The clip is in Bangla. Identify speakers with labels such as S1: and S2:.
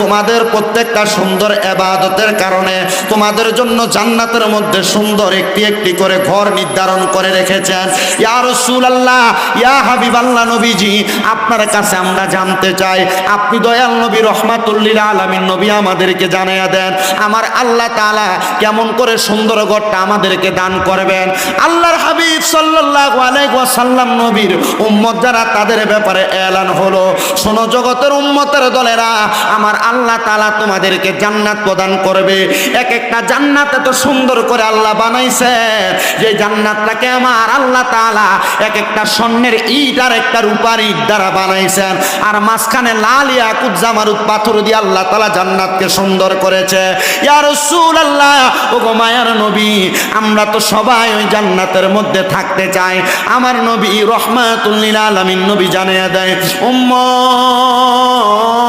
S1: তোমাদের প্রত্যেকটা সুন্দর ইবাদতের কারণে তোমাদের জন্য জান্নাতের মধ্যে সুন্দর একটি একটি করে ঘর নির্ধারণ করে রেখেছেন। ইয়া রাসূলুল্লাহ, ইয়া হাবিবাল্লাহ নবীজি, আপনার কাছে আমরা জানতে চাই, আপনি দয়াল নবী রহমাতুল লিল আলামিন নবী, আমাদেরকে জানিয়ে দেন আমার আল্লাহ তাআলা কেমন করে সুন্দর ঘরটা আমাদেরকে দান করবেন। আল্লাহর হাবিব সাল্লাল্লাহু আলাইহি ওয়াসাল্লাম নবীর উম্মত যারা, তাদের ব্যাপারে এলান হলো, শোনো জগতের উম্মতের দলেরা, আমার আল্লাহ তাআলা তোমাদেরকে জান্নাত প্রদান করবে। এক একটা জান্নাত এত সুন্দর করে আল্লাহ বানাইছে যে জান্নাতটাকে আমার আল্লাহ তাআলা এক একটা স্বর্ণের ইট আর একটা রূপার ইট দ্বারা বানাইছেন, আর মাঝখানে লাল ইয়াকুত জামারুত পাথর দিয়ে আল্লাহ তাআলা জান্নাতকে সুন্দর করেছে। ইয়া রাসূলুল্লাহ, ও গো মায়ার নবী, আমরা তো সবাই ওই জান্নাতের মধ্যে থাকতে চাই। আমার নবী রহমাতুল লিল আলামিন নবী জানিয়ে দেয়, উম্মত